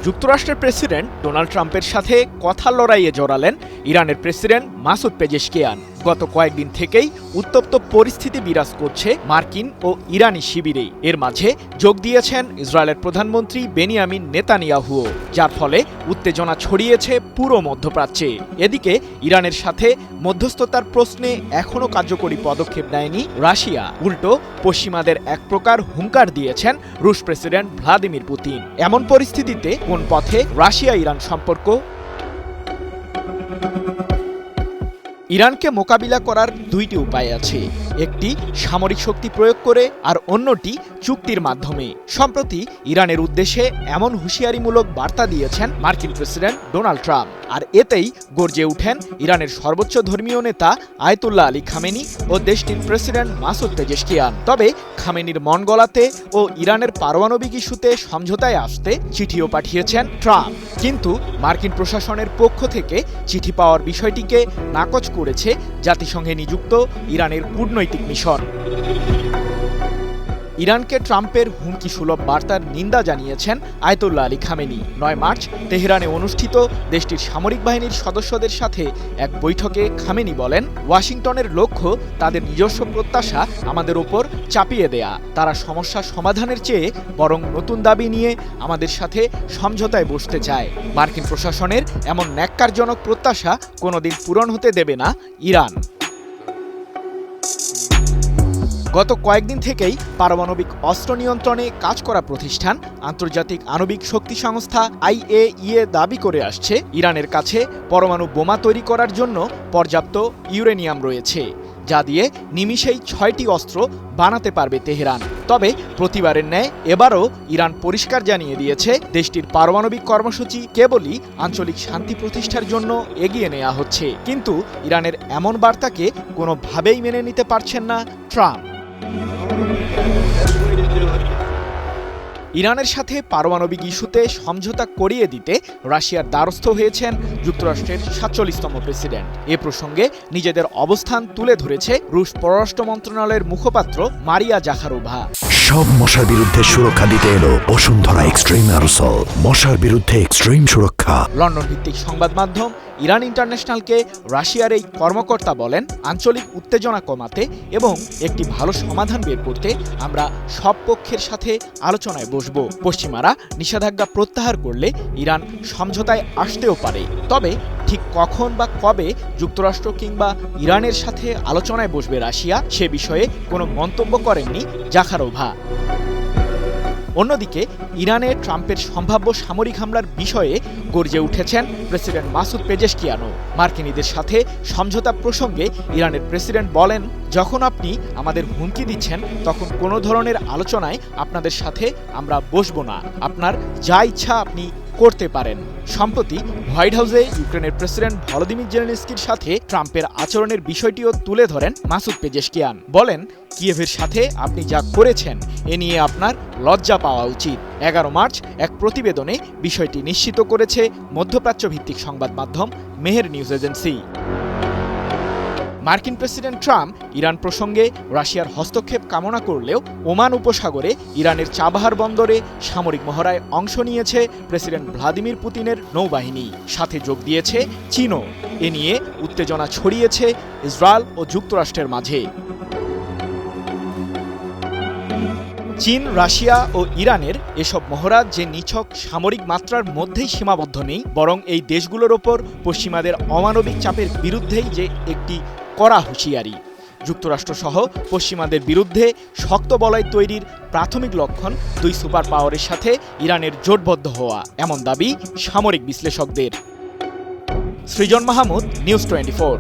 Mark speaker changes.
Speaker 1: যুক্তরাষ্ট্রের president Donald ট্রাম্পের সাথে কথা লড়াইয়ে জড়ালেন ইরানের প্রেসিডেন্ট মাসুদ পেজেশকিয়ান। গত কয়েকদিন থেকেই উত্তপ্ত পরিস্থিতি বিরাজ করছে মার্কিন ও ইরানি শিবিরে। এর মাঝে যোগ দিয়েছেন ইসরায়েলের প্রধানমন্ত্রী বেনিয়ামিন নেতানিয়াহুও, যার ফলে উত্তেজনা ছড়িয়েছে পুরো মধ্যপ্রাচ্যে। এদিকে ইরানের সাথে মধ্যস্থতার প্রশ্নে এখনও কার্যকরী পদক্ষেপ নেয়নি রাশিয়া। উল্টো পশ্চিমাদের এক প্রকার হুঙ্কার দিয়েছেন রুশ প্রেসিডেন্ট ভ্লাদিমির পুতিন। এমন পরিস্থিতিতে কোন পথে রাশিয়া ইরান সম্পর্ক? ইরানকে মোকাবিলা করার দুইটি উপায় আছে, একটি সামরিক শক্তি প্রয়োগ করে আর অন্যটি চুক্তির মাধ্যমে। সম্প্রতি ইরানের উদ্দেশ্যে এমন হুঁশিয়ারিমূলক বার্তা দিয়েছেন মার্কিন প্রেসিডেন্ট ডোনাল্ড ট্রাম্প, আর এতেই গর্জে উঠেন ইরানের সর্বোচ্চ ধর্মীয় নেতা আয়াতুল্লাহ আলী খামেনি ও দেশটির প্রেসিডেন্ট মাসুদ পেজেশকিয়ান। তবে খামেনির মন গলাতে ও ইরানের পারমাণবিক ইস্যুতে সমঝোতায় আসতে চিঠিও পাঠিয়েছেন ট্রাম্প, কিন্তু মার্কিন প্রশাসনের পক্ষ থেকে চিঠি পাওয়ার বিষয়টিকে নাকচ করেছে জাতিসংঘে নিযুক্ত ইরানের কূটনৈতিক মিশন। ইরানকে ট্রাম্পের হুমকি সুলভ বার্তার নিন্দা জানিয়েছেন আয়াতুল্লাহ আলী খামেনি। ৯ মার্চ তেহরানে অনুষ্ঠিত দেশটির সামরিক বাহিনীর সদস্যদের সাথে এক বৈঠকে খামেনি বলেন, ওয়াশিংটনের লক্ষ্য তাদের নিজস্ব প্রত্যাশা আমাদের ওপর চাপিয়ে দেয়া। তারা সমস্যা সমাধানের চেয়ে বরং নতুন দাবি নিয়ে আমাদের সাথে সমঝোতায় বসতে চায়। মার্কিন প্রশাসনের এমন ন্যাক্কারজনক প্রত্যাশা কোনোদিন পূরণ হতে দেবে না ইরান। গত কয়েকদিন থেকেই পারমাণবিক অস্ত্র নিয়ন্ত্রণে কাজ করা প্রতিষ্ঠান আন্তর্জাতিক আণবিক শক্তি সংস্থা IAEA দাবি করে আসছে, ইরানের কাছে পরমাণু বোমা তৈরি করার জন্য পর্যাপ্ত ইউরেনিয়াম রয়েছে, যা দিয়ে নিমিষেই ৬টি অস্ত্র বানাতে পারবে তেহরান। তবে প্রতিবারের ন্যায় এবারও ইরান পরিষ্কার জানিয়ে দিয়েছে, দেশটির পারমাণবিক কর্মসূচি কেবলই আঞ্চলিক শান্তি প্রতিষ্ঠার জন্য এগিয়ে নেওয়া হচ্ছে। কিন্তু ইরানের এমন বার্তাকে কোনোভাবেই মেনে নিতে পারছেন না ট্রাম্প। ইরানের সাথে পারমাণবিক ইস্যুতে সমঝোতা করিয়ে দিতে রাশিয়ার দ্বারস্থ হয়েছেন যুক্তরাষ্ট্রের ৪৭তম প্রেসিডেন্ট। এ প্রসঙ্গে নিজেদের অবস্থান তুলে ধরেছে রুশ পররাষ্ট্র মন্ত্রণালয়ের মুখপাত্র মারিয়া জাখারোভা।
Speaker 2: সব মশার বিরুদ্ধে সুরক্ষা দিতে এলো বসুন্ধরা এক্সট্রিম অ্যারোসল, মশার বিরুদ্ধে এক্সট্রিম সুরক্ষা।
Speaker 1: লন্ডন ভিত্তিক সংবাদ মাধ্যম ইরান ইন্টারন্যাশনালকে রাশিয়ার এই কর্মকর্তা বলেন, আঞ্চলিক উত্তেজনা কমাতে এবং একটি ভালো সমাধান বের করতে আমরা সব পক্ষের সাথে আলোচনায় বসব। পশ্চিমারা নিষেধাজ্ঞা প্রত্যাহার করলে ইরান সমঝোতায় আসতেও পারে, তবে ঠিক কখন বা কবে যুক্তরাষ্ট্র কিংবা ইরানের সাথে আলোচনায় বসবে রাশিয়া সে বিষয়ে কোনো মন্তব্য করেননি জাখারোভা। অন্যদিকে ইরানে ট্রাম্পের সম্ভাব্য সামরিক হামলার বিষয়ে গর্জে উঠেছেন প্রেসিডেন্ট মাসুদ পেজেশকিয়ানও। মার্কিনীদের সাথে সমঝোতা প্রসঙ্গে ইরানের প্রেসিডেন্ট বলেন, যখন আপনি আমাদের হুমকি দিচ্ছেন তখন কোনো ধরনের আলোচনায় আপনাদের সাথে আমরা বসবো না, আপনার যা ইচ্ছা আপনি করতে পারেন। সম্প্রতি হোয়াইট হাউসে ইউক্রেনের প্রেসিডেন্ট ভলোদিমির জেলেনস্কির সাথে ট্রাম্পের আচরণের বিষয়টিও তুলে ধরেন মাসুদ পেজেশকিয়ান। বলেন, কিয়েভের সাথে আপনি যা করেছেন এ নিয়ে আপনার লজ্জা পাওয়া উচিত। ১১ মার্চ এক প্রতিবেদনে বিষয়টি নিশ্চিত করেছে মধ্যপ্রাচ্য ভিত্তিক সংবাদ মাধ্যম মেহের নিউজ এজেন্সি। মার্কিন প্রেসিডেন্ট ট্রাম্প ইরান প্রসঙ্গে রাশিয়ার হস্তক্ষেপ কামনা করলেও ওমান উপসাগরে ইরানের চাবাহার বন্দরে সামরিক মহড়ায় অংশ নিয়েছে প্রেসিডেন্ট ভ্লাদিমির পুতিনের নৌবাহিনী, সাথে যোগ দিয়েছে চীনও। এ নিয়ে উত্তেজনা ছড়িয়েছে ইসরায়েল ও যুক্তরাষ্ট্রের মাঝে। চীন, রাশিয়া ও ইরানের এসব মহড়া যে নিছক সামরিক মাত্রার মধ্যেই সীমাবদ্ধ নেই, বরং এই দেশগুলোর ওপর পশ্চিমাদের অমানবিক চাপের বিরুদ্ধেই যে একটি কড়া হুঁশিয়ারি। যুক্তরাষ্ট্রসহ পশ্চিমাদের বিরুদ্ধে শক্ত বলয় তৈরির প্রাথমিক লক্ষণ দুই সুপার পাওয়ারের সাথে ইরানের জোটবদ্ধ হওয়া, এমন দাবি সামরিক বিশ্লেষকদের। সৃজন মাহমুদ, নিউজ 24।